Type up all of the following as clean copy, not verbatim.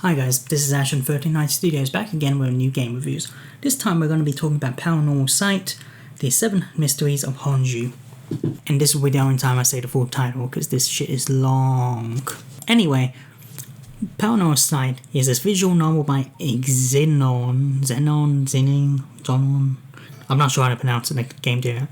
Hi guys, this is Ash from 39 Studios back again with new game reviews. This time we're going to be talking about Paranormasight, the 7 Mysteries of Honju. And this will be the only time I say the full title because this shit is long. Anyway, Paranormasight is this visual novel by Zenon. I'm not sure how to pronounce it, like the game did.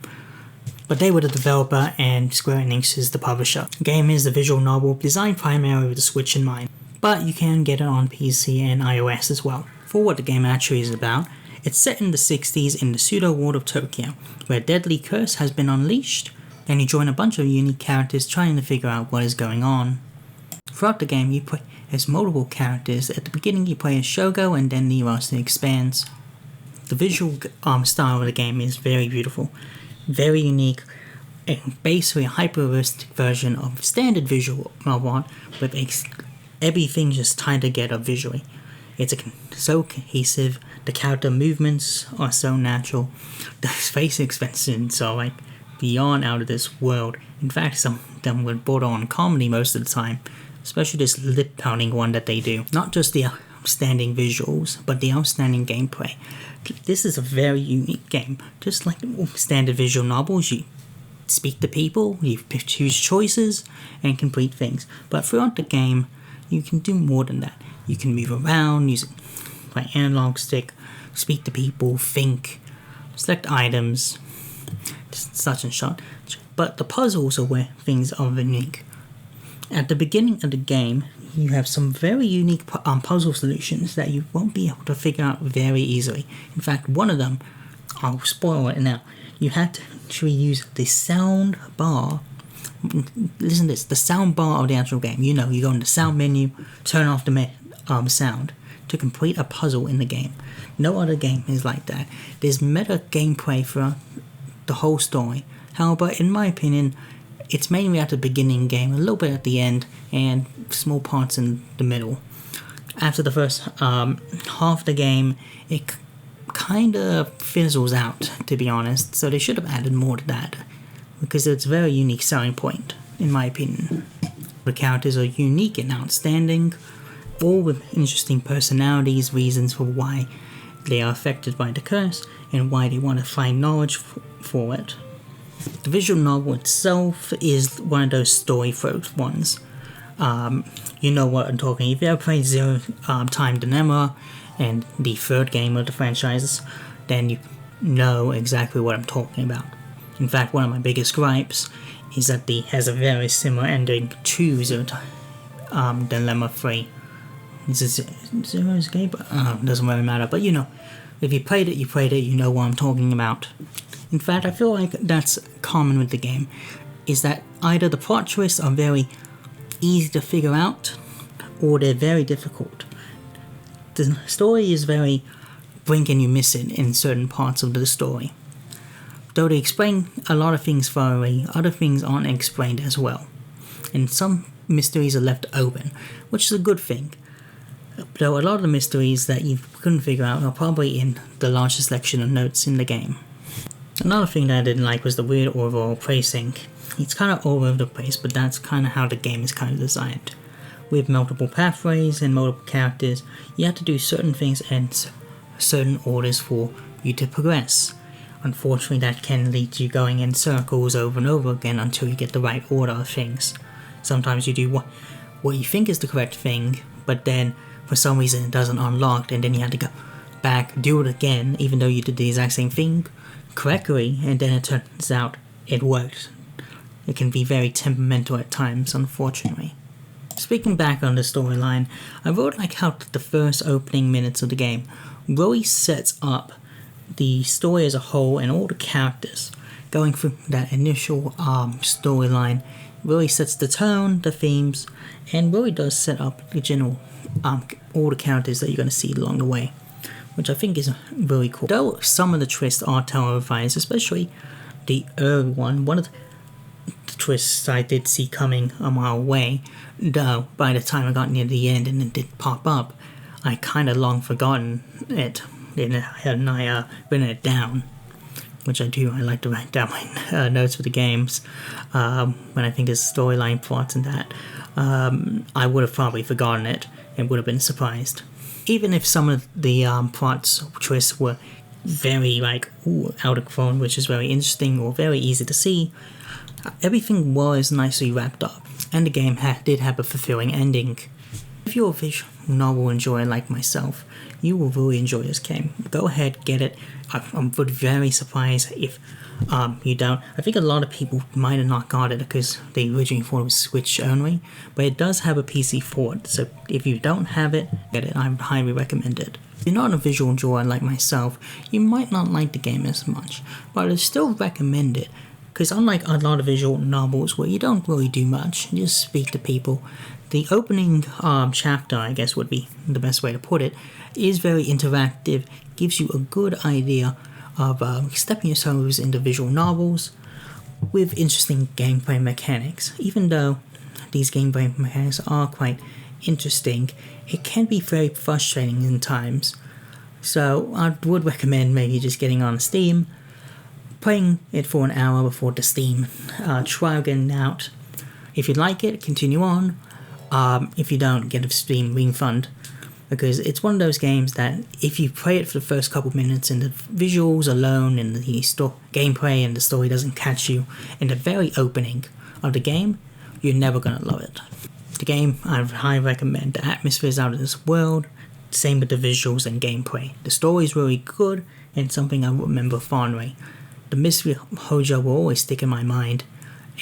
But they were the developer and Square Enix is the publisher. The game is a visual novel designed primarily with the Switch in mind, but you can get it on PC and iOS as well. For what the game actually is about, it's set in the 60s in the pseudo-world of Tokyo, where a deadly curse has been unleashed, and you join a bunch of unique characters trying to figure out what is going on. Throughout the game, you play as multiple characters. At the beginning, you play as Shogo, and then the roster expands. The visual style of the game is very beautiful, very unique, and basically a hyper-realistic version of standard visual novel with everything just tied together visually. It's so cohesive, the character movements are so natural, the face expressions are like beyond out of this world. In fact, some of them would border on comedy most of the time, especially this lip-pounding one that they do. Not just the outstanding visuals, but the outstanding gameplay. This is a very unique game. Just like standard visual novels, you speak to people, you choose choices, and complete things. But throughout the game, you can do more than that. You can move around, use my analog stick, speak to people, think, select items, such and such. But the puzzles are where things are unique. At the beginning of the game, you have some very unique puzzle solutions that you won't be able to figure out very easily. In fact, one of them, I'll spoil it now, you had to actually use the sound bar. Listen to this, the sound bar of the actual game. You know, you go in the sound menu, turn off the sound to complete a puzzle in the game. No other game is like that. There's meta gameplay throughout the whole story. However, in my opinion, it's mainly at the beginning of the game, a little bit at the end, and small parts in the middle. After the first half of the game, it kind of fizzles out, to be honest, so they should have added more to that, because it's a very unique selling point, in my opinion. The characters are unique and outstanding, all with interesting personalities, reasons for why they are affected by the curse, and why they want to find knowledge for it. The visual novel itself is one of those story-focused ones. You know what I'm talking. If you ever played Zero Time Dilemma and the third game of the franchise, then you know exactly what I'm talking about. In fact, one of my biggest gripes is that it has a very similar ending to Zero Time Dilemma 3. Is it Zero's game? Doesn't really matter, but you know, if you played it, you know what I'm talking about. In fact, I feel like that's common with the game, is that either the plot twists are very easy to figure out, or they're very difficult. The story is very blink and you miss it in certain parts of the story. Though they explain a lot of things thoroughly, other things aren't explained as well. And some mysteries are left open, which is a good thing. Though a lot of the mysteries that you couldn't figure out are probably in the larger selection of notes in the game. Another thing that I didn't like was the weird overall pacing. It's kind of all over the place, but that's kind of how the game is kind of designed. With multiple pathways and multiple characters, you have to do certain things and certain orders for you to progress. Unfortunately, that can lead to you going in circles over and over again until you get the right order of things. Sometimes you do what you think is the correct thing, but then for some reason it doesn't unlock, and then you have to go back, do it again, even though you did the exact same thing correctly, and then it turns out it worked. It can be very temperamental at times, unfortunately. Speaking back on the storyline, I really like how the first opening minutes of the game really sets up the story as a whole and all the characters. Going through that initial storyline really sets the tone, the themes, and really does set up the general all the characters that you're going to see along the way, which I think is really cool. Though some of the twists are televised, especially the early one of the twists I did see coming a mile away, though by the time I got near the end and it did pop up, I kind of long forgotten it, and I written it down, which I do. I like to write down my notes for the games when I think of storyline plots and that. I would have probably forgotten it and would have been surprised. Even if some of the plot twists were very out of control, which is very interesting or very easy to see, everything was nicely wrapped up, and the game did have a fulfilling ending. If you're a visual novel enjoyer like myself, you will really enjoy this game. Go ahead, get it. I would be very surprised if you don't. I think a lot of people might have not got it because they originally thought it was Switch only, but it does have a PC for it, so if you don't have it, get it. I would highly recommend it. If you're not a visual enjoyer like myself, you might not like the game as much, but I'd still recommend it, because unlike a lot of visual novels where you don't really do much, you just speak to people, the opening chapter, I guess would be the best way to put it, is very interactive, gives you a good idea of stepping your toes into visual novels with interesting gameplay mechanics. Even though these gameplay mechanics are quite interesting, it can be very frustrating in times. So I would recommend maybe just getting on Steam, playing it for an hour before the Steam trial getting out. If you like it, continue on. If you don't, get a Steam refund, because it's one of those games that if you play it for the first couple minutes and the visuals alone and the gameplay and the story doesn't catch you in the very opening of the game, you're never going to love it. The game, I highly recommend. The atmosphere is out of this world, same with the visuals and gameplay. The story is really good and something I remember fondly. The mystery Hojo will always stick in my mind,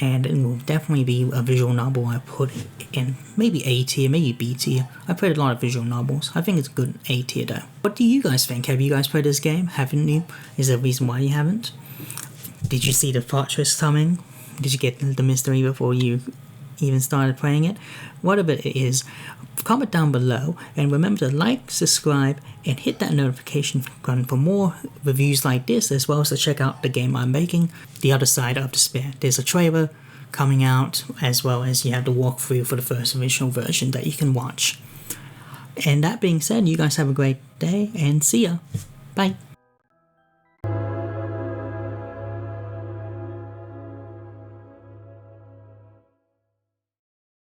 and it will definitely be a visual novel I put in maybe A tier, maybe B tier. I played a lot of visual novels. I think it's a good A tier though. What do you guys think? Have you guys played this game? Haven't you? Is there a reason why you haven't? Did you see the plot twist coming? Did you get the mystery before you even started playing it? Whatever it is, comment down below, and remember to like, subscribe, and hit that notification button for more reviews like this, as well as to check out the game I'm making, The Other Side of Despair. There's a trailer coming out, as well as you have the walkthrough for the first original version that you can watch. And that being said, you guys have a great day, and see ya. Bye.